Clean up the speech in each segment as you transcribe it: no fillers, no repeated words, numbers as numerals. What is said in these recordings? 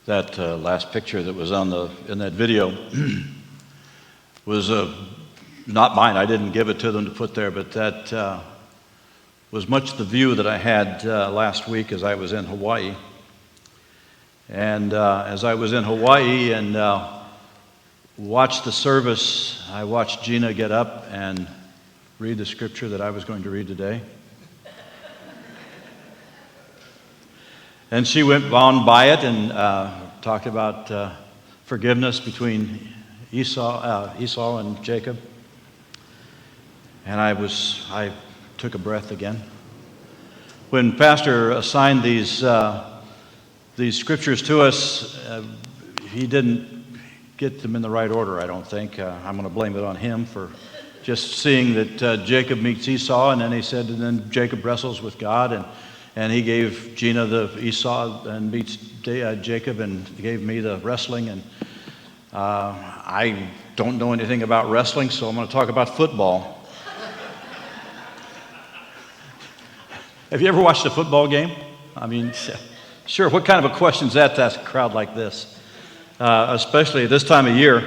That last picture that was in that video was not mine. I didn't give it to them to put there, but that was much the view that I had last week as I was in Hawaii. And as I was in Hawaii and watched the service, I watched Gina get up and read the scripture that I was going to read today. And she went on by it and talked about forgiveness between Esau and Jacob. And I took a breath again. When Pastor assigned these scriptures to us, he didn't get them in the right order, I don't think. I'm going to blame it on him for just seeing that Jacob meets Esau, and then he said, and then Jacob wrestles with God, and he gave Gina the Esau and meets Jacob and gave me the wrestling. And I don't know anything about wrestling, so I'm going to talk about football. Have you ever watched a football game? I mean, sure, what kind of a question is that to ask a crowd like this? Especially at this time of year.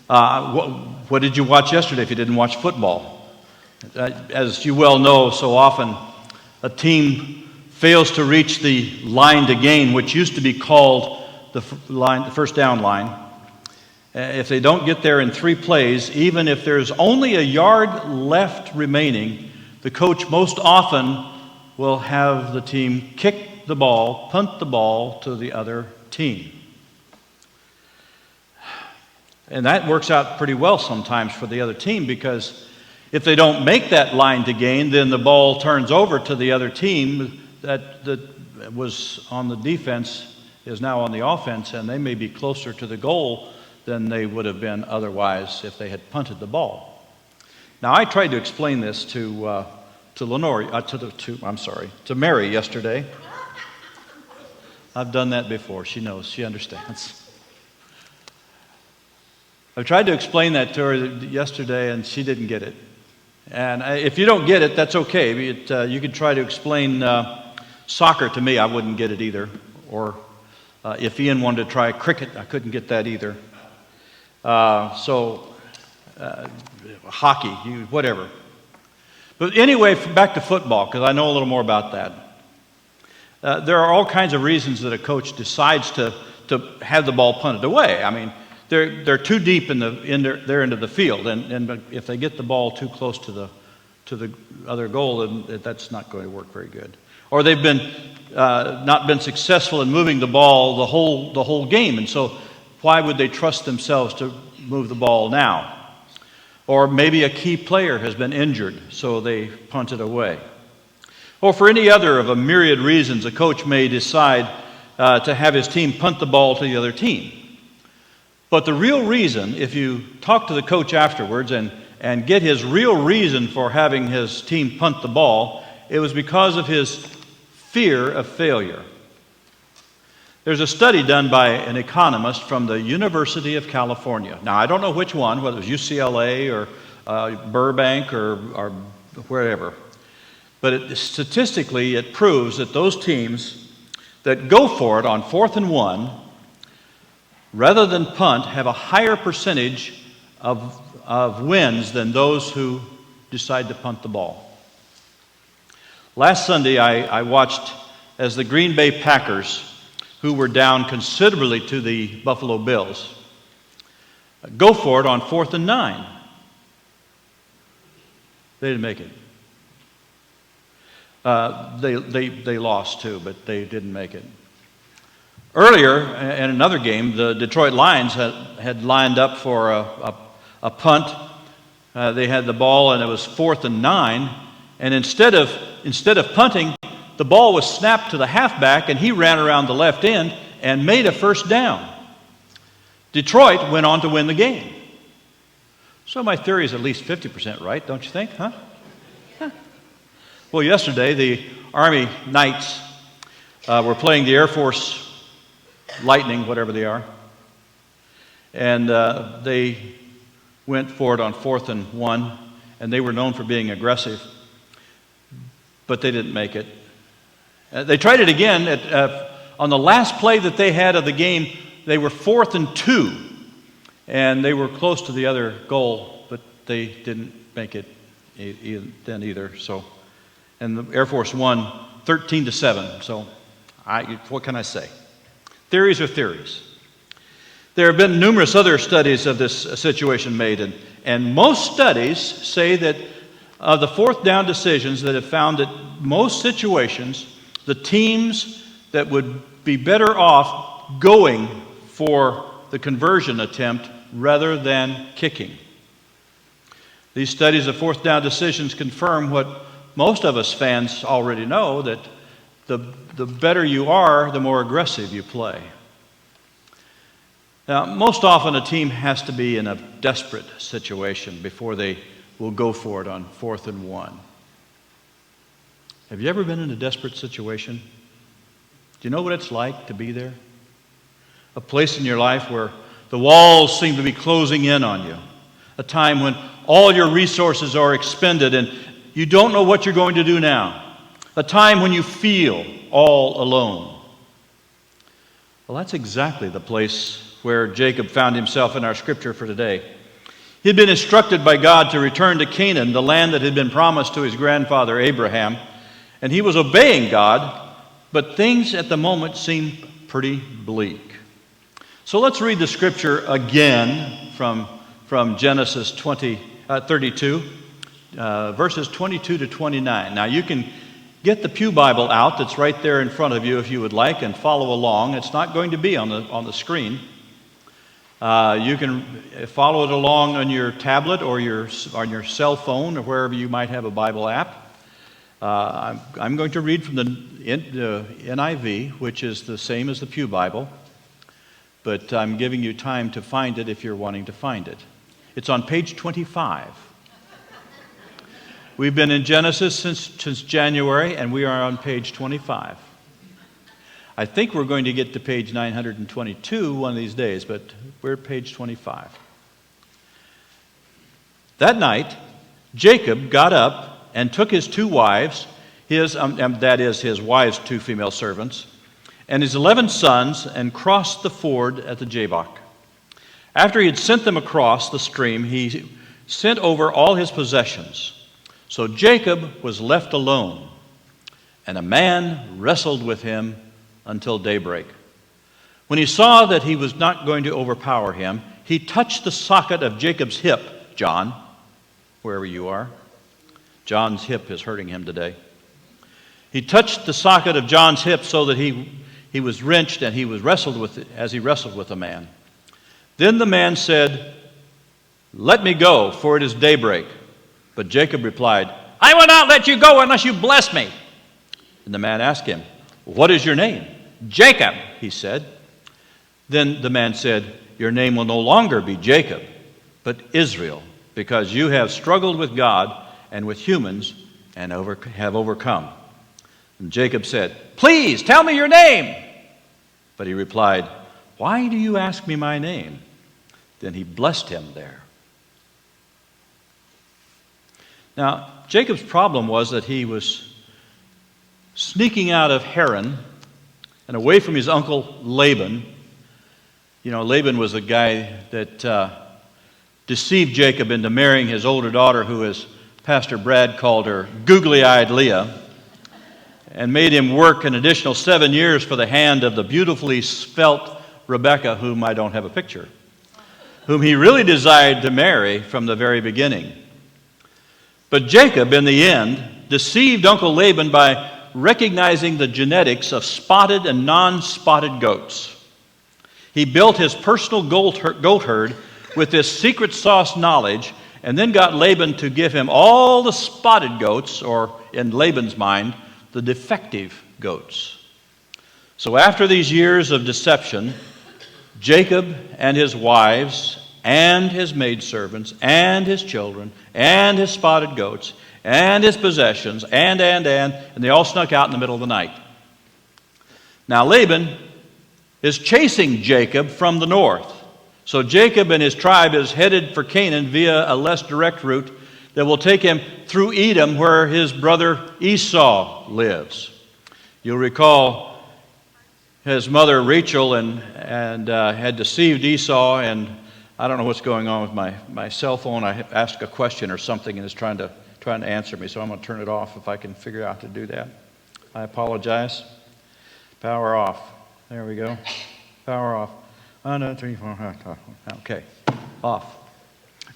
What did you watch yesterday if you didn't watch football? As you well know, so often a team fails to reach the line to gain, which used to be called the first down line. If they don't get there in 3 plays, even if there's only a yard left remaining, the coach most often will have the team kick the ball, punt the ball to the other team. And that works out pretty well sometimes for the other team, because if they don't make that line to gain, then the ball turns over to the other team that was on the defense is now on the offense, and they may be closer to the goal than they would have been otherwise if they had punted the ball. Now, I tried to explain this to Mary yesterday. I've done that before. She knows. She understands. I tried to explain that to her yesterday, and she didn't get it. And if you don't get it, that's okay. You could try to explain soccer to me. I wouldn't get it either. Or if Ian wanted to try cricket, I couldn't get that either. Hockey, whatever. But anyway, back to football, because I know a little more about that. There are all kinds of reasons that a coach decides to have the ball punted away. I mean, they're too deep in their end of the field, and if they get the ball too close to the other goal, then that's not going to work very good. Or they've not been successful in moving the ball the whole game, and so why would they trust themselves to move the ball now? Or maybe a key player has been injured, so they punt it away. Or for any other of a myriad reasons, a coach may decide to have his team punt the ball to the other team. But the real reason, if you talk to the coach afterwards and get his real reason for having his team punt the ball, it was because of his fear of failure. There's a study done by an economist from the University of California. Now, I don't know which one, whether it was UCLA or Burbank or wherever. But statistically, it proves that those teams that go for it on 4th and 1, rather than punt, have a higher percentage of wins than those who decide to punt the ball. Last Sunday, I watched as the Green Bay Packers, who were down considerably to the Buffalo Bills, go for it on 4th and 9. They didn't make it. They lost too, but they didn't make it. Earlier, in another game, the Detroit Lions had lined up for a punt. They had the ball, and it was 4th and 9. And instead of punting, the ball was snapped to the halfback, and he ran around the left end and made a first down. Detroit went on to win the game. So my theory is at least 50% right, don't you think? Huh? Well, yesterday, the Army Knights were playing the Air Force Lightning, whatever they are. And they went for it on 4th and 1, and they were known for being aggressive. But they didn't make it. They tried it again on the last play that they had of the game, they were 4th and 2, and they were close to the other goal, but they didn't make it then either. So, and the Air Force won 13-7. So, what can I say? Theories are theories. There have been numerous other studies of this situation made, and most studies say that of the fourth down decisions that have found that most situations, the teams that would be better off going for the conversion attempt rather than kicking. These studies of fourth down decisions confirm what most of us fans already know, that the better you are, the more aggressive you play. Now, most often a team has to be in a desperate situation before they will go for it on 4th and 1. Have you ever been in a desperate situation? Do you know what it's like to be there? A place in your life where the walls seem to be closing in on you. A time when all your resources are expended and you don't know what you're going to do now. A time when you feel all alone. Well, that's exactly the place where Jacob found himself in our scripture for today. He had been instructed by God to return to Canaan, the land that had been promised to his grandfather Abraham, and he was obeying God, but things at the moment seemed pretty bleak. So let's read the scripture again from Genesis 32, verses 22 to 29. Now you can get the Pew Bible out that's right there in front of you if you would like and follow along. It's not going to be on the screen. You can follow it along on your tablet or on your cell phone or wherever you might have a Bible app. I'm going to read from the NIV, which is the same as the Pew Bible, but I'm giving you time to find it if you're wanting to find it. It's on page 25. We've been in Genesis since January, and we are on page 25. I think we're going to get to page 922 one of these days, but we're at page 25. That night, Jacob got up and took his 2 wives, that is, his wives' 2 female servants, and his 11 sons, and crossed the ford at the Jabbok. After he had sent them across the stream, he sent over all his possessions. So Jacob was left alone, and a man wrestled with him until daybreak. When he saw that he was not going to overpower him, he touched the socket of Jacob's hip. John, wherever you are. John's hip is hurting him today. He touched the socket of John's hip so that he was wrenched and he was wrestled with as he wrestled with the man. Then the man said, "Let me go, for it is daybreak." But Jacob replied, "I will not let you go unless you bless me." And the man asked him, "What is your name?" "Jacob," he said. Then the man said, "Your name will no longer be Jacob, but Israel, because you have struggled with God and with humans and have overcome." And Jacob said, "Please tell me your name." But he replied, "Why do you ask me my name?" Then he blessed him there. Now, Jacob's problem was that he was sneaking out of Haran and away from his uncle Laban. You know, Laban was a guy that deceived Jacob into marrying his older daughter, who, as Pastor Brad called her, googly-eyed Leah, and made him work an additional 7 years for the hand of the beautifully svelte Rebekah, whom I don't have a picture, whom he really desired to marry from the very beginning. But Jacob, in the end, deceived Uncle Laban by recognizing the genetics of spotted and non-spotted goats. He built his personal goat herd with this secret sauce knowledge, and then got Laban to give him all the spotted goats, or in Laban's mind, the defective goats. So after these years of deception, Jacob and his wives and his maidservants and his children and his spotted goats and his possessions and they all snuck out in the middle of the night. Now Laban is chasing Jacob from the north. So Jacob and his tribe is headed for Canaan via a less direct route that will take him through Edom, where his brother Esau lives. You'll recall his mother Rachel and had deceived Esau, and I don't know what's going on with my cell phone. I asked a question or something, and it's trying to answer me, so I'm going to turn it off if I can figure out how to do that. I apologize. Power off. There we go. Power off. 1, 2, 3, 4, 5. Okay. Off.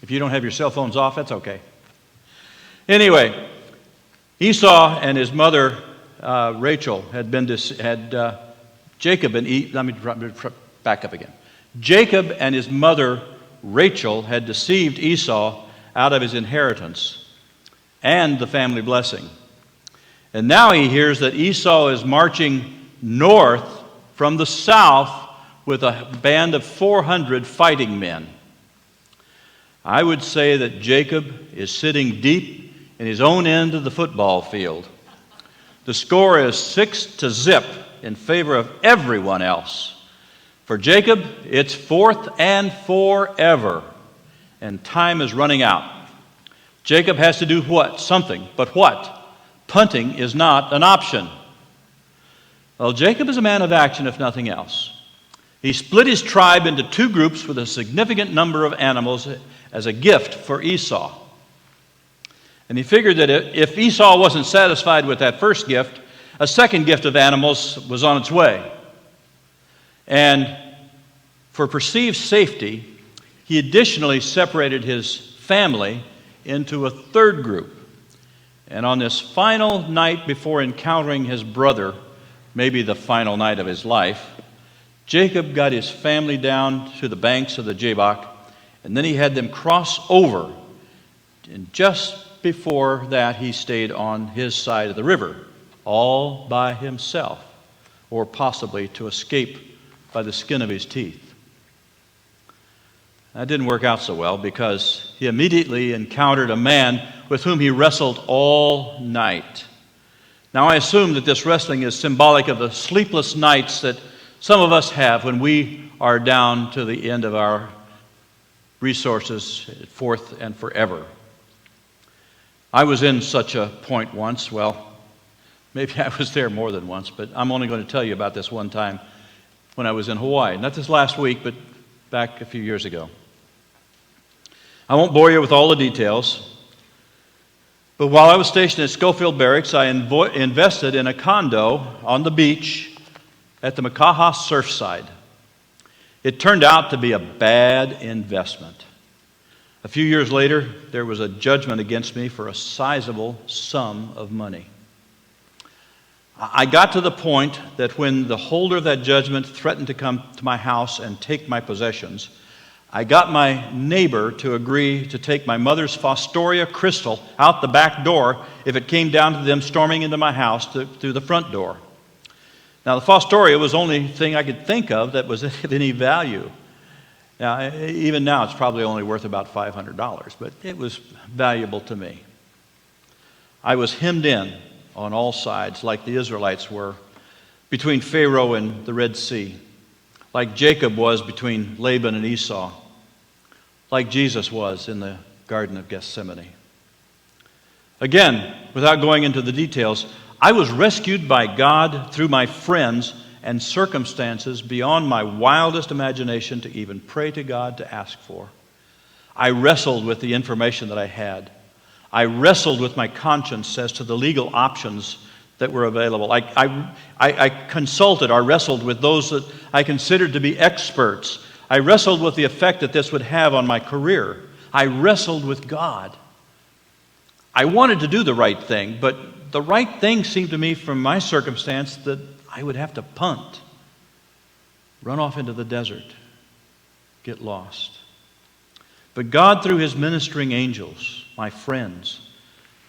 If you don't have your cell phones off, that's okay. Anyway, Esau and his mother Rachel Jacob and let me back up again. Jacob and his mother Rachel had deceived Esau out of his inheritance and the family blessing. And now he hears that Esau is marching north from the south with a band of 400 fighting men. I would say that Jacob is sitting deep in his own end of the football field. The score is 6-0 in favor of everyone else. For Jacob, it's 4th and forever, and time is running out. Jacob has to do what? Something. But what? Punting is not an option. Well, Jacob is a man of action, if nothing else. He split his tribe into 2 groups with a significant number of animals as a gift for Esau. And he figured that if Esau wasn't satisfied with that first gift, a second gift of animals was on its way. And for perceived safety, he additionally separated his family into a third group. And on this final night before encountering his brother, maybe the final night of his life, Jacob got his family down to the banks of the Jabbok, and then he had them cross over. And just before that, he stayed on his side of the river, all by himself, or possibly to escape by the skin of his teeth. That didn't work out so well because he immediately encountered a man with whom he wrestled all night. Now, I assume that this wrestling is symbolic of the sleepless nights that some of us have when we are down to the end of our resources, forth and forever. I was in such a point once. Well, maybe I was there more than once, but I'm only going to tell you about this one time when I was in Hawaii. Not this last week, but back a few years ago. I won't bore you with all the details, but while I was stationed at Schofield Barracks, I invested in a condo on the beach at the Makaha Surfside. It turned out to be a bad investment. A few years later, there was a judgment against me for a sizable sum of money. I got to the point that when the holder of that judgment threatened to come to my house and take my possessions, I got my neighbor to agree to take my mother's Fostoria crystal out the back door if it came down to them storming into my house through the front door. Now, the Fostoria was the only thing I could think of that was of any value. Now, even now, it's probably only worth about $500, but it was valuable to me. I was hemmed in on all sides, like the Israelites were, between Pharaoh and the Red Sea, like Jacob was between Laban and Esau, like Jesus was in the Garden of Gethsemane. Again, without going into the details, I was rescued by God through my friends and circumstances beyond my wildest imagination to even pray to God to ask for. I wrestled with the information that I had. I wrestled with my conscience as to the legal options that were available. I consulted or wrestled with those that I considered to be experts. I wrestled with the effect that this would have on my career. I wrestled with God. I wanted to do the right thing, but the right thing seemed to me from my circumstance that I would have to punt, run off into the desert, get lost. But God, through His ministering angels, my friends,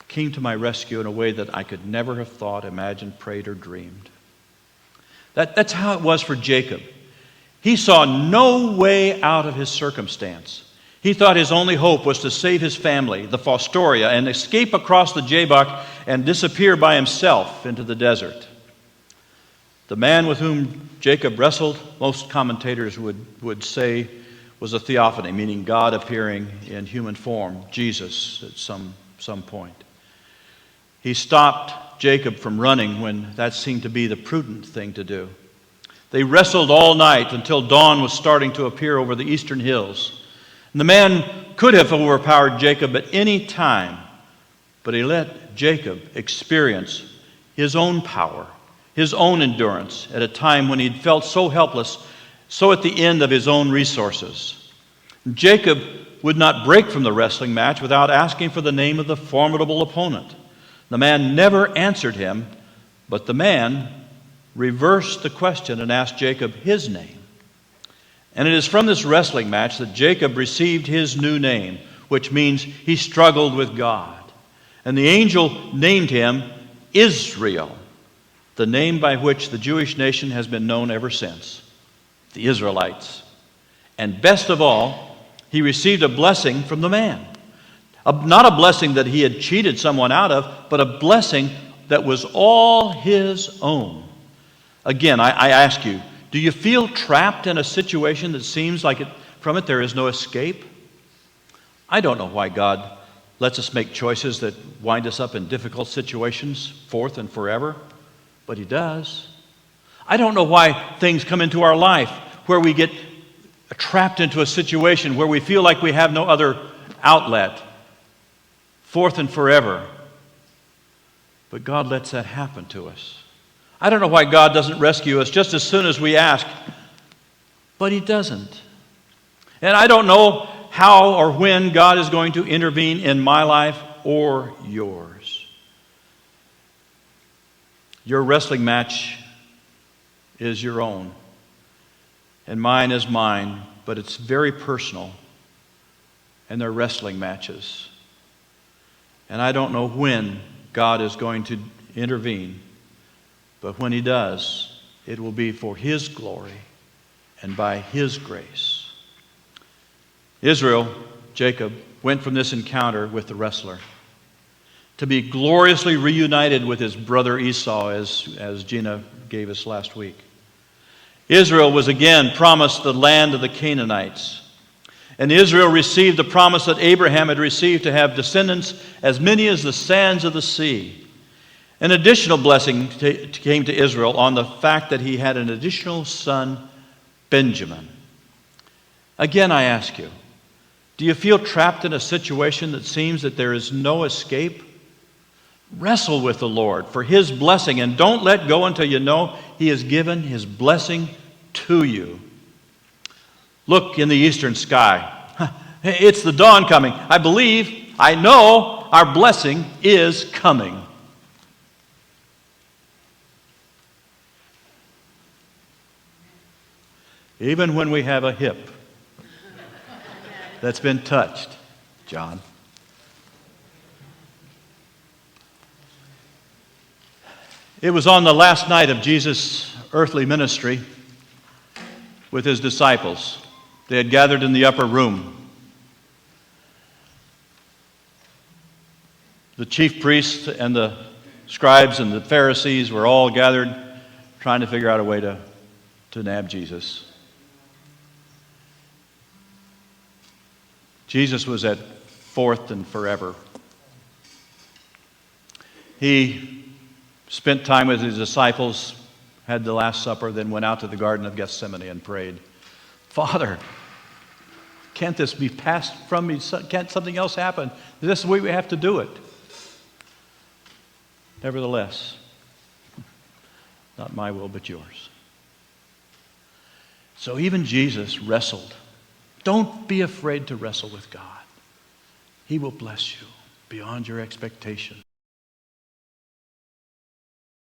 came to my rescue in a way that I could never have thought, imagined, prayed, or dreamed. That's how it was for Jacob. He saw no way out of his circumstance. He thought his only hope was to save his family, the Fostoria, and escape across the Jabbok and disappear by himself into the desert. The man with whom Jacob wrestled, most commentators would say, was a theophany, meaning God appearing in human form, Jesus at some point. He stopped Jacob from running when that seemed to be the prudent thing to do. They wrestled all night until dawn was starting to appear over the eastern hills. And the man could have overpowered Jacob at any time, but he let Jacob experience his own power, his own endurance at a time when he'd felt so helpless, so at the end of his own resources. Jacob would not break from the wrestling match without asking for the name of the formidable opponent. The man never answered him, but the man reversed the question and asked Jacob his name. And it is from this wrestling match that Jacob received his new name, which means he struggled with God. And the angel named him Israel, the name by which the Jewish nation has been known ever since, the Israelites. And best of all, he received a blessing from the man. Not a blessing that he had cheated someone out of, but a blessing that was all his own. Again, I ask you, do you feel trapped in a situation that seems like from it there is no escape? I don't know why God lets us make choices that wind us up in difficult situations forth and forever, but He does. I don't know why things come into our life where we get trapped into a situation where we feel like we have no other outlet, forth and forever. But God lets that happen to us. I don't know why God doesn't rescue us just as soon as we ask, but He doesn't. And I don't know how or when God is going to intervene in my life or yours. Your wrestling match is your own, and mine is mine, but it's very personal, and they're wrestling matches. And I don't know when God is going to intervene, but when He does, it will be for His glory and by His grace. Israel, Jacob, went from this encounter with the wrestler to be gloriously reunited with his brother Esau, as Gina gave us last week. Israel was again promised the land of the Canaanites. And Israel received the promise that Abraham had received to have descendants as many as the sands of the sea. An additional blessing came to Israel on the fact that he had an additional son, Benjamin. Again, I ask you, do you feel trapped in a situation that seems that there is no escape? Wrestle with the Lord for His blessing, and don't let go until you know He has given His blessing to you. Look in the eastern sky. It's the dawn coming. I know our blessing is coming. Even when we have a hip that's been touched, John. It was on the last night of Jesus' earthly ministry with His disciples. They had gathered in the upper room. The chief priests and the scribes and the Pharisees were all gathered trying to figure out a way to nab Jesus. Jesus was at forth and forever. He spent time with His disciples, had the Last Supper, then went out to the Garden of Gethsemane and prayed, Father, can't this be passed from me? Can't something else happen? Is this the way we have to do it? Nevertheless, not my will but yours. So even Jesus wrestled. Don't be afraid to wrestle with God. He will bless you beyond your expectation.